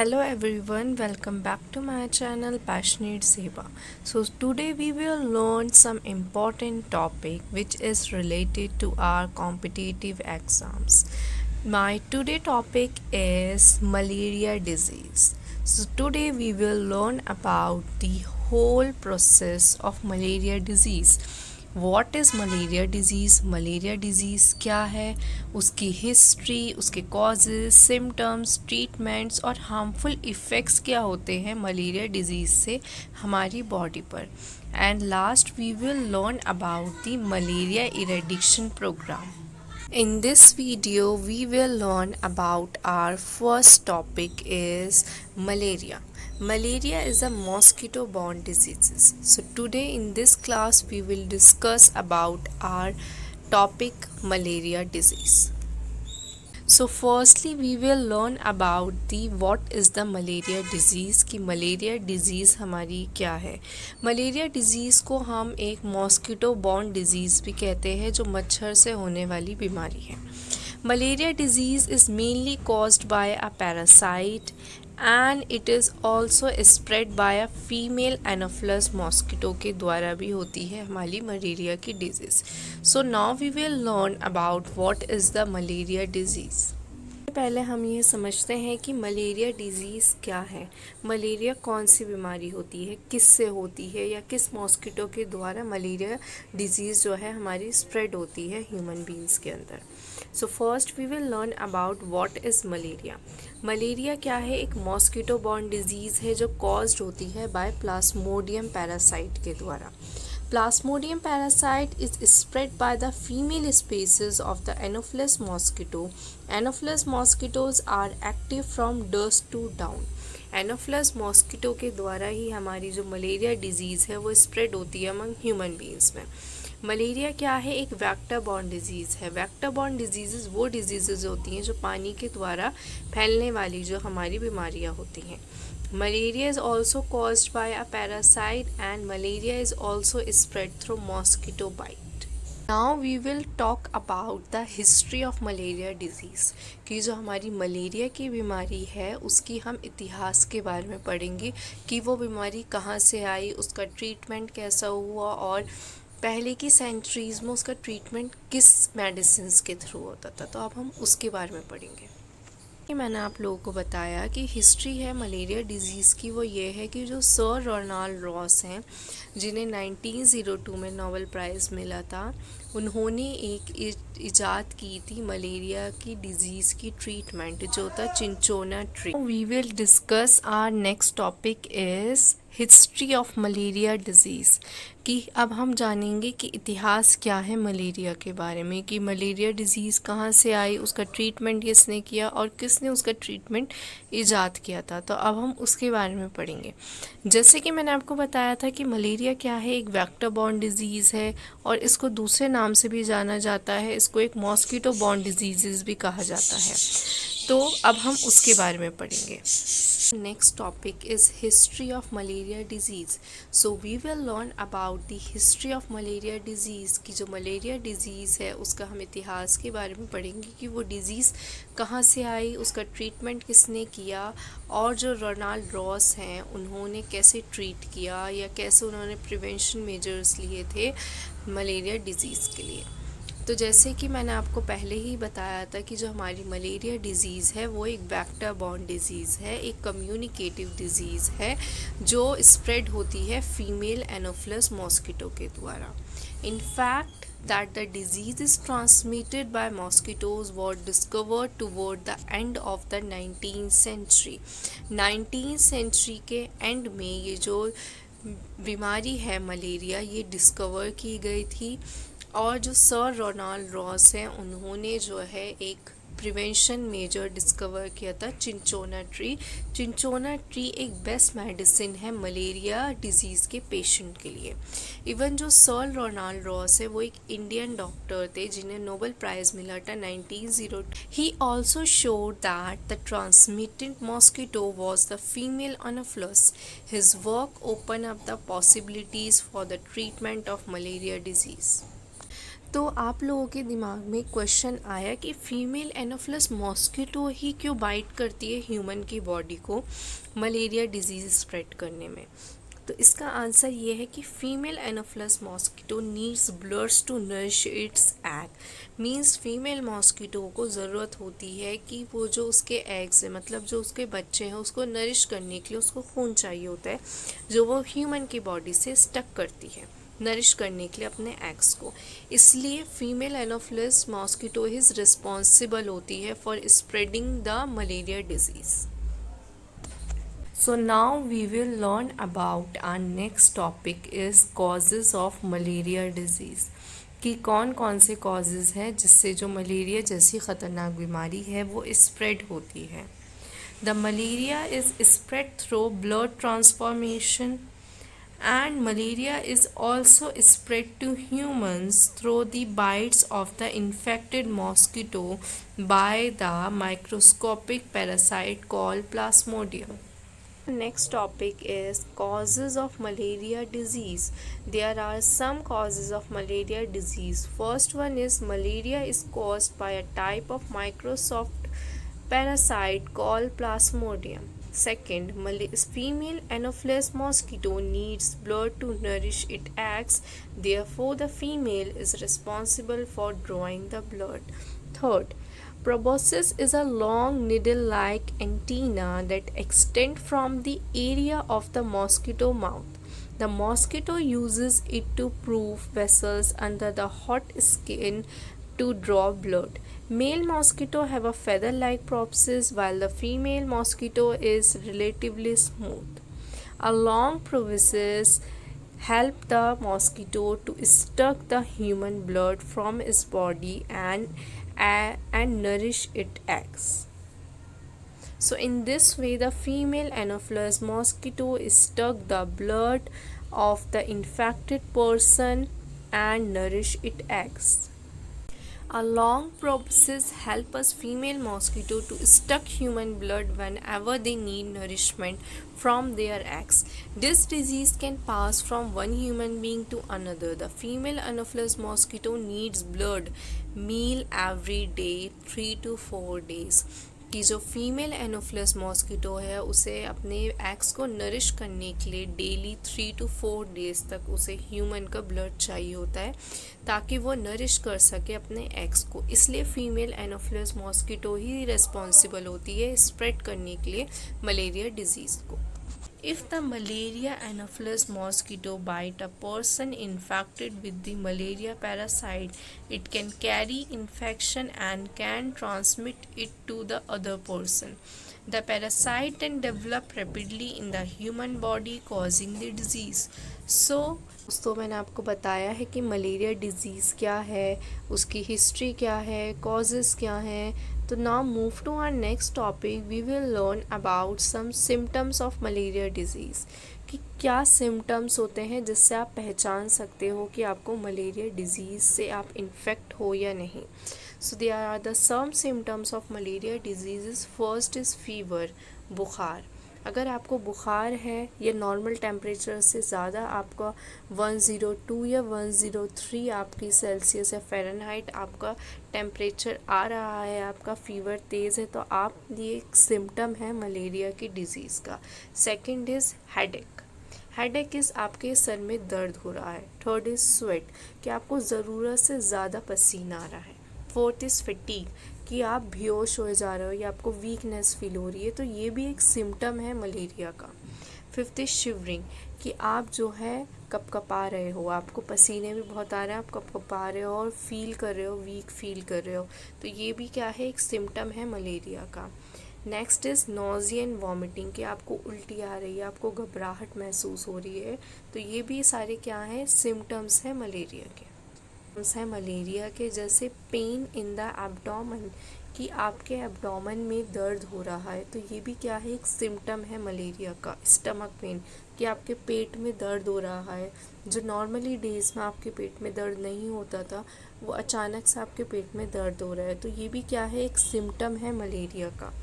Hello everyone, welcome back to my channel Passionate Seva. So today we will learn some important topic which is related to our competitive exams. My today topic is malaria disease. So today we will learn about the whole process of malaria disease. What is malaria disease, malaria disease क्या है, उसकी history, उसके causes, symptoms, treatments और harmful effects क्या होते हैं malaria disease से हमारी बॉडी पर. And last we will learn about the malaria eradication programme. In this video, we will learn about our first topic is malaria. Malaria is a mosquito-borne disease. So today in this class, we will discuss about our topic malaria disease. So firstly we will learn about the what is the malaria disease कि malaria disease हमारी क्या है. Malaria disease को हम एक mosquito borne disease भी कहते हैं जो मच्छर से होने वाली बीमारी है. Malaria disease is mainly caused by a parasite and it is also spread by a female anopheles mosquito के द्वारा भी होती है हमारी मलेरिया की disease. So now we will learn about what is the malaria disease. पहले हम ये समझते हैं कि मलेरिया डिज़ीज़ क्या है, मलेरिया कौन सी बीमारी होती है, किस से होती है या किस मॉस्किटो के द्वारा मलेरिया डिज़ीज़ जो है हमारी स्प्रेड होती है ह्यूमन बींग्स के अंदर. So first we will learn about what is malaria. Malaria क्या है, एक मॉस्किटो बॉर्न डिज़ीज़ है जो कॉज्ड होती है बाय प्लाज्मोडियम पैरासाइट के द्वारा. Plasmodium parasite is spread by the female species of the Anopheles mosquito. Anopheles mosquitoes are active from dusk to dawn. Anopheles mosquito के द्वारा ही हमारी जो मलेरिया डिज़ीज़ है वो स्प्रेड होती है अमंग ह्यूमन बींग्स में. मलेरिया क्या है, एक वेक्टर बॉर्न डिजीज़ है. वेक्टर बॉर्न डिजीज़ वो डिजीज़ होती हैं जो पानी के द्वारा फैलने वाली जो हमारी बीमारियाँ होती हैं. Malaria is also caused by a parasite and malaria is also spread through mosquito bite. Now we will talk about the history of malaria disease. कि जो हमारी मलेरिया की बीमारी है उसकी हम इतिहास के बारे में पढ़ेंगे कि वो बीमारी कहाँ से आई, उसका ट्रीटमेंट कैसा हुआ और पहले की सेंचुरीज़ में उसका ट्रीटमेंट किस मेडिसिन्स के थ्रू होता था. तो अब हम उसके बारे में पढ़ेंगे. कि मैंने आप लोगों को बताया कि हिस्ट्री है मलेरिया डिज़ीज़ की वो ये है कि जो सर रोनाल्ड रॉस हैं जिन्हें 1902 में नोबेल प्राइज़ मिला था, उन्होंने एक इजाद की थी मलेरिया की डिज़ीज़ की ट्रीटमेंट जो था cinchona tree. We will discuss our next topic is history of malaria disease. कि अब हम जानेंगे कि इतिहास क्या है मलेरिया के बारे में, कि मलेरिया डिज़ीज़ कहाँ से आई, उसका ट्रीटमेंट किसने किया और किसने उसका ट्रीटमेंट ईजाद किया था. तो अब हम उसके बारे में पढ़ेंगे. जैसे कि मैंने आपको बताया था कि मलेरिया क्या है, एक वेक्टर बॉर्न डिज़ीज़ है और इसको दूसरे नाम से भी जाना जाता है, इसको एक मॉस्किटो बॉर्न डिजीज़ भी कहा जाता है. तो अब हम उसके बारे में पढ़ेंगे. Next topic is history of malaria disease. So we will learn about the history of malaria disease की जो मलेरिया डिज़ीज़ है उसका हम इतिहास के बारे में पढ़ेंगे कि वो डिज़ीज़ कहाँ से आई, उसका ट्रीटमेंट किसने किया और जो रोनाल्ड रॉस हैं उन्होंने कैसे ट्रीट किया या कैसे उन्होंने प्रिवेंशन मेजर्स लिए थे मलेरिया डिज़ीज़ के लिए. तो जैसे कि मैंने आपको पहले ही बताया था कि जो हमारी मलेरिया डिज़ीज़ है वो एक वेक्टर बॉर्न डिज़ीज़ है, एक कम्युनिकेटिव डिज़ीज़ है जो स्प्रेड होती है फीमेल एनोफिलस मॉस्किटो के द्वारा. In fact that the disease is transmitted by mosquitoes was discovered toward the end of the 19th century. 19th century के एंड में ये जो बीमारी है मलेरिया ये डिस्कवर की गई थी और जो सर रोनाल्ड रॉस हैं उन्होंने जो है एक प्रिवेंशन मेजर डिस्कवर किया था चिंचोना ट्री. चिंचोना ट्री एक बेस्ट मेडिसिन है मलेरिया डिज़ीज़ के पेशेंट के लिए. इवन जो सर रोनाल्ड रॉस है वो एक इंडियन डॉक्टर थे जिन्हें नोबेल प्राइज़ मिला था 1902. He also showed that the transmitted mosquito was the female anopheles. His work open up the possibilities for the treatment of malaria disease. तो आप लोगों के दिमाग में क्वेश्चन आया कि फीमेल एनोफिलस मॉस्किटो ही क्यों बाइट करती है ह्यूमन की बॉडी को मलेरिया डिजीज़ स्प्रेड करने में। तो इसका आंसर ये है कि female anopheles mosquito needs bloods to nourish its egg. Means female mosquito को ज़रूरत होती है कि वो जो उसके एग्स है, मतलब जो उसके बच्चे हैं, उसको नरिश करने के लिए उसको खून चाहिए होता है, जो वो ह्यूमन की बॉडी से स्टक करती है नरिश करने के लिए अपने एग्स को। इसलिए female anopheles mosquito is responsible होती है for spreading the malaria disease. So now we will learn about our next topic is causes of malaria disease, कि कौन कौन से causes हैं जिससे जो मलेरिया जैसी ख़तरनाक बीमारी है वो स्प्रेड होती है। The malaria is spread through blood transformation and malaria is also spread to humans through the bites of the infected mosquito by the microscopic parasite called Plasmodium. Next topic is causes of malaria disease. There are some causes of malaria disease. First one is malaria is caused by a type of microsoft parasite called Plasmodium. Second, female Anopheles mosquito needs blood to nourish its eggs. Therefore, the female is responsible for drawing the blood. Third, proboscis is a long needle-like antenna that extends from the area of the mosquito mouth. The mosquito uses it to prove vessels under the hot skin to draw blood. Male mosquito have a feather-like proboscis while the female mosquito is relatively smooth. A long proboscis help the mosquito to suck the human blood from its body and nourish its eggs. So in this way the female Anopheles mosquito suck the blood of the infected person and nourish its eggs. A long proboscis help us female mosquito to suck human blood whenever they need nourishment from their eggs. This disease can pass from one human being to another. The female Anopheles mosquito needs blood meal every day 3 to 4 days. कि जो female anopheles mosquito है उसे अपने eggs को nourish करने के लिए daily 3 to 4 days तक उसे ह्यूमन का ब्लड चाहिए होता है ताकि वो नरिश कर सके अपने एग्स को। इसलिए फीमेल एनोफिलस मॉस्किटो ही रिस्पॉन्सिबल होती है स्प्रेड करने के लिए मलेरिया डिजीज़ को। If the malaria Anopheles mosquito bite a person infected with the malaria parasite, it can carry infection and can transmit it to the other person. The parasite then develop rapidly in the human body causing the disease. So दोस्तों मैंने आपको बताया है कि malaria disease क्या है, उसकी history क्या है, कॉजेज़ क्या हैं। तो now move to our next topic, we will learn about some symptoms of malaria disease, कि क्या सिम्टम्स होते हैं जिससे आप पहचान सकते हो कि आपको मलेरिया डिज़ीज़ से आप इन्फेक्ट हो या नहीं। So there are the some symptoms of malaria disease. First is fever, बुखार। अगर आपको बुखार है या नॉर्मल टेम्परेचर से ज़्यादा आपका 102 या 103 आपकी सेल्सियस या फ़ारेनहाइट आपका टेम्परेचर आ रहा है, आपका फ़ीवर तेज़ है, तो आप ये एक सिम्टम है मलेरिया की डिज़ीज़ का। Second is headache. Headache is आपके सर में दर्द हो रहा है। थर्ड इज़ स्वेट, कि आपको ज़रूरत से ज़्यादा पसीना आ रहा है। फोर्थ इज़ फटीग, कि आप बेहोश हो जा रहे हो या आपको वीकनेस फील हो रही है, तो ये भी एक सिम्टम है मलेरिया का। फिफ्थ इज़ शिवरिंग, कि आप जो है कपकपा रहे हो, आपको पसीने भी बहुत आ रहे हैं, आप कपकपा रहे हो और फील कर रहे हो, वीक फील कर रहे हो, तो ये भी क्या है, एक सिम्टम है मलेरिया का। Next is nausea and vomiting, कि आपको उल्टी आ रही है, आपको घबराहट महसूस हो रही है, तो ये भी सारे क्या हैं, सिम्टम्स हैं मलेरिया के। है मलेरिया के जैसे पेन इन द एब्डोमेन, कि आपके एब्डोमेन में दर्द हो रहा है, तो ये भी क्या है, एक सिम्टम है मलेरिया का। स्टमक पेन, कि आपके पेट में दर्द हो रहा है, जो नॉर्मली डेज़ में आपके पेट में दर्द नहीं होता था वो अचानक से आपके पेट में दर्द हो रहा है, तो ये भी क्या है, एक सिम्टम है मलेरिया का।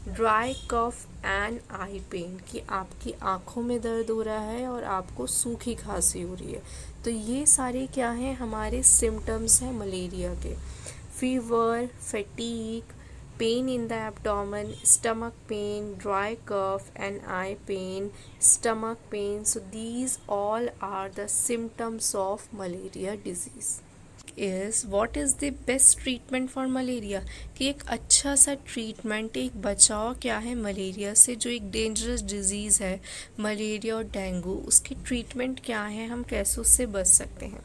Dry cough and eye pain, कि आपकी आँखों में दर्द हो रहा है और आपको सूखी खांसी हो रही है, तो ये सारे क्या हैं, हमारे सिम्टम्स हैं मलेरिया के। Fever, fatigue, pain in the abdomen, stomach pain, dry cough and eye pain, stomach pain. So these all are the symptoms of malaria disease. Is what is the best treatment for malaria, कि एक अच्छा सा treatment, एक बचाव क्या है malaria से, जो एक डेंजरस डिजीज़ है मलेरिया और डेंगू, उसकी ट्रीटमेंट क्या है, हम कैसे उससे बच सकते हैं।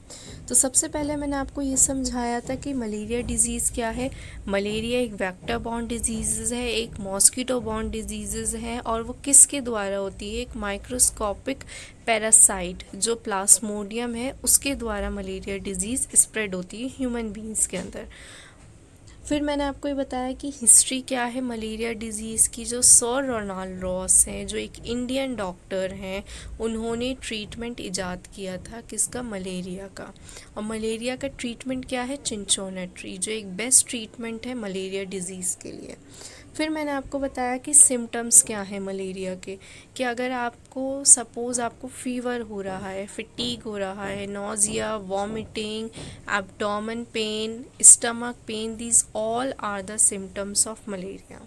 तो सबसे पहले मैंने आपको ये समझाया था कि मलेरिया डिजीज़ क्या है। मलेरिया एक वेक्टर बॉर्न डिजीज़ है, एक मॉस्किटो बॉर्न डिजीज़ है, और वो किसके द्वारा होती है, एक माइक्रोस्कोपिक पैरासाइट जो प्लाज्मोडियम है उसके द्वारा मलेरिया डिजीज़ स्प्रेड होती है ह्यूमन बींग्स के अंदर। फिर मैंने आपको ये बताया कि हिस्ट्री क्या है मलेरिया डिजीज़ की। जो सर रोनाल्ड रॉस हैं, जो एक इंडियन डॉक्टर हैं, उन्होंने ट्रीटमेंट इजाद किया था किसका, मलेरिया का। और मलेरिया का ट्रीटमेंट क्या है, चिंचोनेट्री, जो एक बेस्ट ट्रीटमेंट है मलेरिया डिजीज़ के लिए। फिर मैंने आपको बताया कि सिम्टम्स क्या हैं मलेरिया के, कि अगर आपको सपोज़ आपको फ़ीवर हो रहा है, फिटीग हो रहा है, nausea, vomiting, abdomen pain, stomach pain, these all are the symptoms of malaria.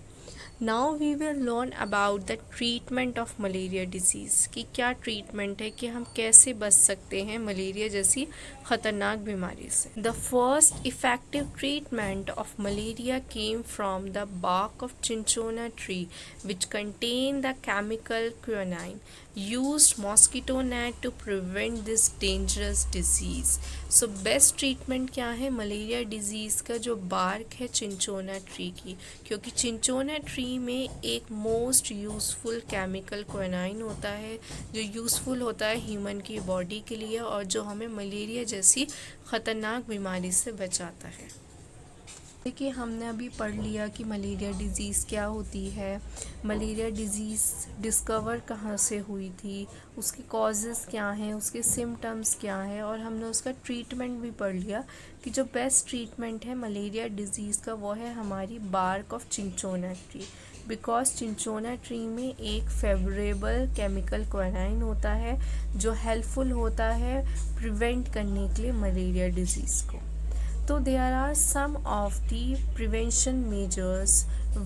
Now we will learn about the treatment of malaria disease, कि क्या ट्रीटमेंट है, कि हम कैसे बच सकते हैं मलेरिया जैसी ख़तरनाक बीमारी से। The first effective treatment of malaria came from the bark of cinchona tree, which contain the chemical quinine, used mosquito net to prevent this dangerous disease. So best treatment क्या है मलेरिया डिजीज़ का, जो bark है cinchona tree की, क्योंकि cinchona tree में एक most useful chemical quinine होता है, जो यूज़फुल होता है ह्यूमन की बॉडी के लिए, और जो हमें मलेरिया जैसी ख़तरनाक बीमारी से बचाता है। देखिए, हमने अभी पढ़ लिया कि मलेरिया डिज़ीज़ क्या होती है, मलेरिया डिज़ीज़ डिस्कवर कहाँ से हुई थी, उसके कॉजेज़ क्या हैं, उसके सिम्टम्स क्या हैं, और हमने उसका ट्रीटमेंट भी पढ़ लिया कि जो बेस्ट ट्रीटमेंट है मलेरिया डिज़ीज़ का वो है हमारी bark of cinchona tree, because cinchona tree में एक फेवरेबल केमिकल क्विनाइन होता है जो हेल्पफुल होता है प्रिवेंट करने के लिए मलेरिया डिज़ीज़ को। So there are some of the prevention measures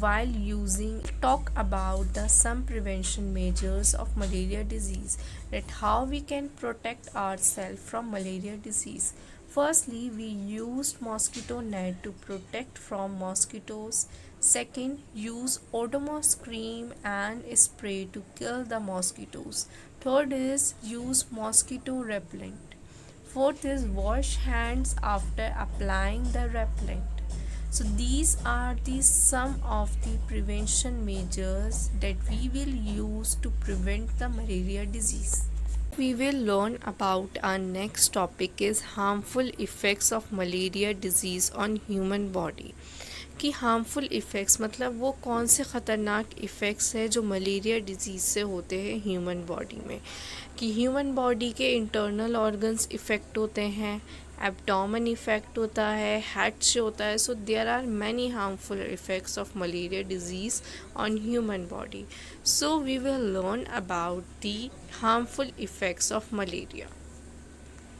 while using. Talk about the some prevention measures of malaria disease, that how we can protect ourselves from malaria disease. Firstly, we used mosquito net to protect from mosquitoes. Second, use Odomos cream and spray to kill the mosquitoes. Third is use mosquito repellent. Fourth is wash hands after applying the repellent. So these are the some of the prevention measures that we will use to prevent the malaria disease. We will learn about our next topic is harmful effects of malaria disease on human body. कि harmful effects मतलब वो कौन से ख़तरनाक effects हैं जो malaria disease से होते हैं ह्यूमन बॉडी में, कि ह्यूमन बॉडी के इंटरनल ऑर्गन्स इफ़ेक्ट होते हैं, एब्डोमेन इफ़ेक्ट होता है, हेड से होता है। So there are many harmful effects of malaria disease on human body. So we will learn about the harmful effects of malaria.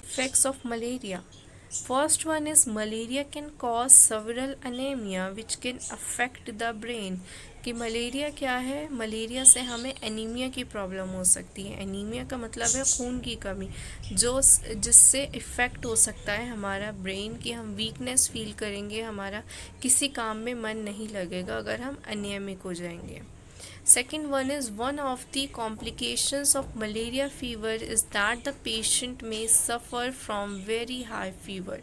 Effects of malaria. First one is malaria can cause several anemia which can affect the brain. कि malaria क्या है, malaria से हमें anaemia की problem हो सकती है। Anaemia का मतलब है खून की कमी, जो जिससे इफ़ेक्ट हो सकता है हमारा ब्रेन, कि हम वीकनेस फील करेंगे, हमारा किसी काम में मन नहीं लगेगा अगर हम एनीमिक हो जाएंगे. Second one is one of the complications of malaria fever is that the patient may suffer from very high fever.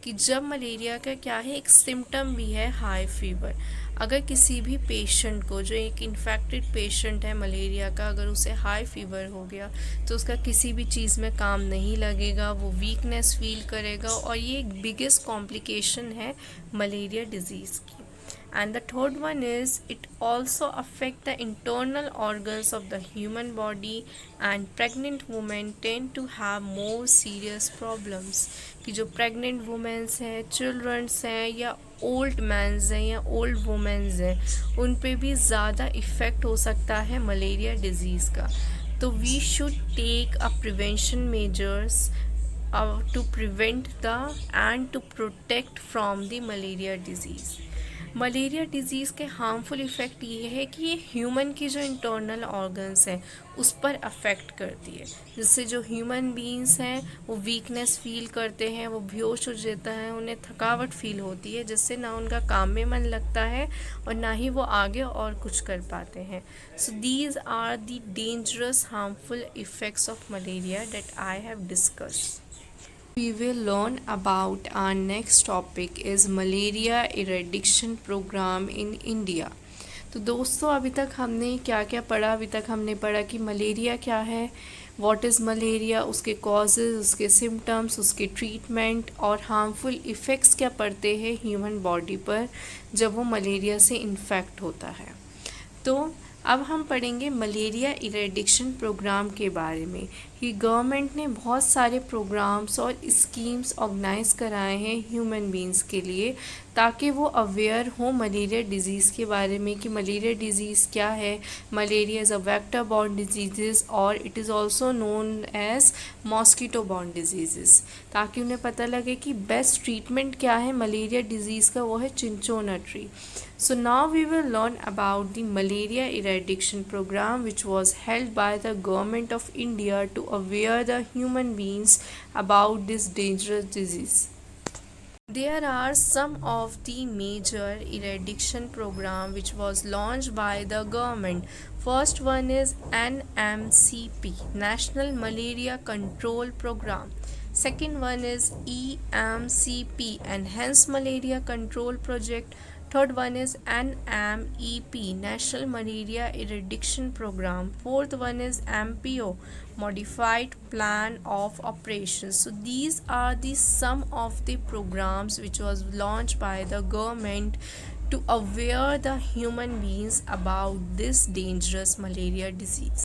कि जब मलेरिया का क्या है एक सिम्टम भी है हाई फीवर. अगर किसी भी पेशेंट को, जो एक इन्फेक्टेड पेशेंट है मलेरिया का, अगर उसे हाई फीवर हो गया तो उसका किसी भी चीज़ में काम नहीं लगेगा, वो वीकनेस फील करेगा, और ये एक बिगेस्ट कॉम्प्लिकेशन है मलेरिया डिजीज़ की. And the third one is it also affect the internal organs of the human body, and pregnant women tend to have more serious problems. कि जो pregnant women हैं, childrens हैं, या old men's हैं या old women's हैं, उन पे भी ज़्यादा इफ़ेक्ट हो सकता है मलेरिया डिजीज़ का. तो we should take a prevention measures to prevent the and to protect from the malaria disease. Malaria disease के हार्मफुल इफ़ेक्ट ये है कि ये ह्यूमन की जो इंटरनल ऑर्गन्स हैं उस पर अफेक्ट करती है, जिससे जो ह्यूमन बीइंग्स हैं वो वीकनेस फील करते हैं, वो बेहोश हो जाता है, उन्हें थकावट फील होती है, जिससे ना उनका काम में मन लगता है और ना ही वो आगे और कुछ कर पाते हैं. So these are the dangerous harmful effects of malaria that I have discussed. We will learn about our next topic is malaria eradication program in India. तो दोस्तों अभी तक हमने क्या क्या पढ़ा. अभी तक हमने पढ़ा कि मलेरिया क्या है, व्हाट इज़ मलेरिया, उसके कॉजेज़, उसके सिम्टम्स, उसके ट्रीटमेंट और हार्मफुल इफ़ेक्ट्स क्या पड़ते हैं ह्यूमन बॉडी पर जब वो मलेरिया से इन्फेक्ट होता है. तो अब हम पढ़ेंगे मलेरिया इरेडिक्शन प्रोग्राम के बारे में. कि गवर्नमेंट ने बहुत सारे प्रोग्राम्स और स्कीम्स ऑर्गेनाइज कराए हैं ह्यूमन बींग्स के लिए, ताकि वो अवेयर हो मलेरिया डिज़ीज़ के बारे में कि मलेरिया डिज़ीज़ क्या है. Malaria is a vector borne disease और it is also known as mosquito borne disease, ताकि उन्हें पता लगे कि बेस्ट ट्रीटमेंट क्या है मलेरिया डिज़ीज़ का, वो है cinchona tree. So now we will learn about the malaria eradication program which was held by the government of India to aware the human beings about this dangerous disease. There are some of the major eradication program which was launched by the government. First one is NMCP, National Malaria Control Program. Second one is EMCP, Enhanced Malaria Control Project. Third one is NMEP, National Malaria Eradication Program. Fourth one is MPO, Modified Plan of Operations. So these are the some of the programs which was launched by the government to aware the human beings about this dangerous malaria disease.